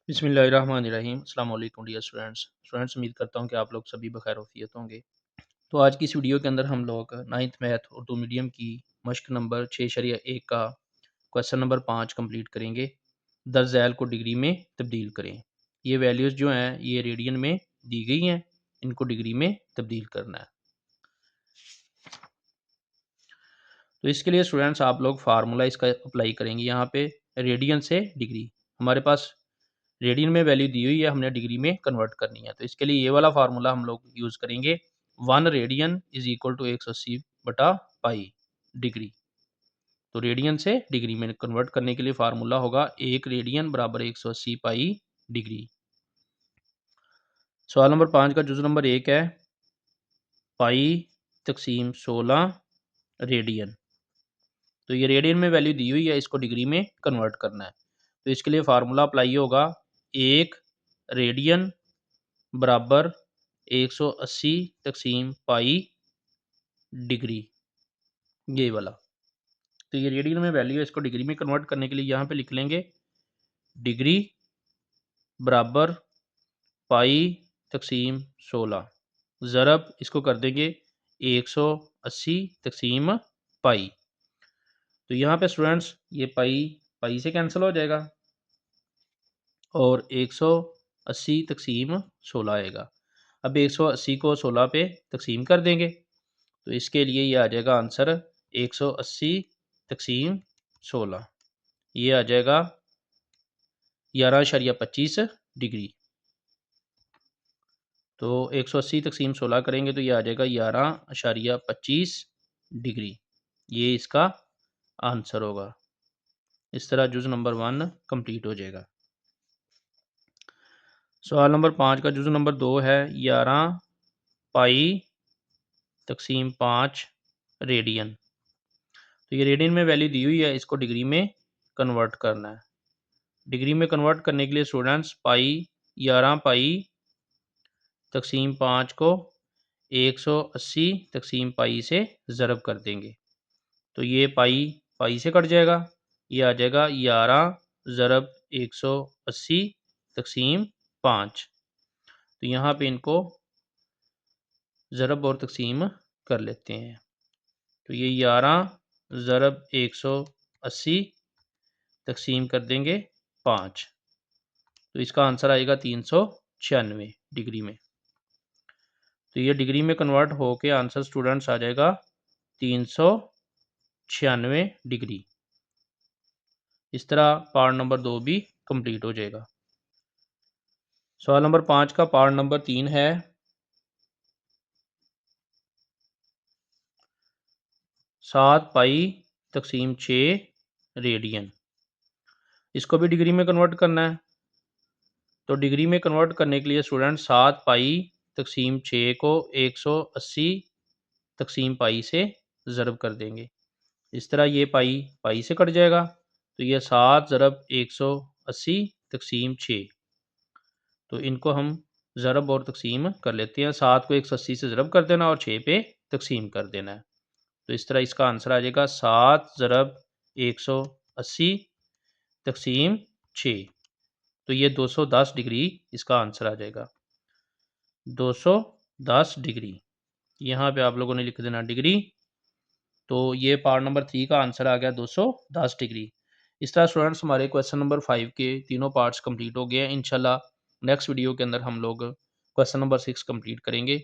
बिस्मिल्लाहिर्रहमानिर्रहीम। अस्सलाम वालेकुम डियर स्टूडेंट्स, उम्मीद करता हूँ कि आप लोग सभी बखैर वफ़ियत होंगे। तो आज की इस वीडियो के अंदर हम लोग 9th मैथ उर्दू मीडियम की मश्क नंबर 6.1 का क्वेश्चन नंबर 5 कंप्लीट करेंगे। दस ज़ैल को डिग्री में तब्दील करें। ये वैल्यूज़ जो हैं ये रेडियन में दी गई हैं, इनको डिग्री में तब्दील करना है। तो इसके लिए स्टूडेंट्स आप लोग फार्मूला इसका अप्लाई करेंगे। यहाँ पे रेडियन से डिग्री, हमारे पास रेडियन में वैल्यू दी हुई है, हमने डिग्री में कन्वर्ट करनी है। तो इसके लिए ये वाला फार्मूला हम लोग यूज़ करेंगे। 1 रेडियन इज इक्वल टू 180 बटा पाई डिग्री। तो रेडियन से डिग्री में कन्वर्ट करने के लिए फार्मूला होगा 1 रेडियन बराबर 180 पाई डिग्री। सवाल नंबर 5 का जुज़ नंबर 1 है पाई तकसीम 16 रेडियन। तो ये रेडियन में वैल्यू दी हुई है, इसको डिग्री में कन्वर्ट करना है। तो इसके लिए फार्मूला अप्लाई होगा 1 रेडियन बराबर 180 तकसीम पाई डिग्री, ये वाला। तो ये रेडियन में वैल्यू है, इसको डिग्री में कन्वर्ट करने के लिए यहाँ पे लिख लेंगे डिग्री बराबर पाई तकसीम 16 ज़रब इसको कर देंगे 180 तकसीम पाई। तो यहाँ पे स्टूडेंट्स ये पाई पाई से कैंसिल हो जाएगा और 180 तकसीम 16 आएगा। अब 180 को 16 पे तकसीम कर देंगे, तो इसके लिए ये आ जाएगा आंसर 180 तकसीम 16, ये आ जाएगा 11.25 डिग्री। तो 180 तकसीम 16 करेंगे तो ये आ जाएगा 11.25 डिग्री, ये इसका आंसर होगा। इस तरह जुज़ नंबर 1 कंप्लीट हो जाएगा। सवाल नंबर 5 का जुज़ नंबर 2 है 11 पाई तकसीम 5 रेडियन। तो ये रेडियन में वैल्यू दी हुई है, इसको डिग्री में कन्वर्ट करना है। डिग्री में कन्वर्ट करने के लिए स्टूडेंट्स पाई 11 पाई तकसीम 5 को 180 तकसीम पाई से ज़रब कर देंगे। तो ये पाई पाई से कट जाएगा, ये आ जाएगा 11 ज़रब 180 तकसीम 5। तो यहाँ पे इनको ज़रब और तकसीम कर लेते हैं। तो ये 11 ज़रब 180 तकसीम कर देंगे 5, तो इसका आंसर आएगा 396 डिग्री में। तो ये डिग्री में कन्वर्ट होके आंसर स्टूडेंट्स आ जाएगा 396 डिग्री। इस तरह पार्ट नंबर 2 भी कंप्लीट हो जाएगा। सवाल नंबर 5 का पार्ट नंबर 3 है 7 पाई तकसीम 6 रेडियन। इसको भी डिग्री में कन्वर्ट करना है। तो डिग्री में कन्वर्ट करने के लिए स्टूडेंट 7 पाई तकसीम 6 को 180 तकसीम पाई से ज़रब कर देंगे। इस तरह ये पाई पाई से कट जाएगा, तो ये 7 ज़रब 180 तकसीम 6। तो इनको हम ज़रब और तकसीम कर लेते हैं। 7 को 180 से ज़रब कर देना और 6 पे तकसीम कर देना है। तो इस तरह इसका आंसर आ जाएगा 7 ज़रब 180 तकसीम 6। तो ये 210 डिग्री इसका आंसर आ जाएगा। 210 डिग्री, यहाँ पे आप लोगों ने लिख देना डिग्री। तो ये पार्ट नंबर 3 का आंसर आ गया 210 डिग्री। इस तरह स्टूडेंट्स हमारे क्वेश्चन नंबर 5 के तीनों पार्ट्स कंप्लीट हो गए हैं। इंशाल्लाह नेक्स्ट वीडियो के अंदर हम लोग क्वेश्चन नंबर 6 कंप्लीट करेंगे।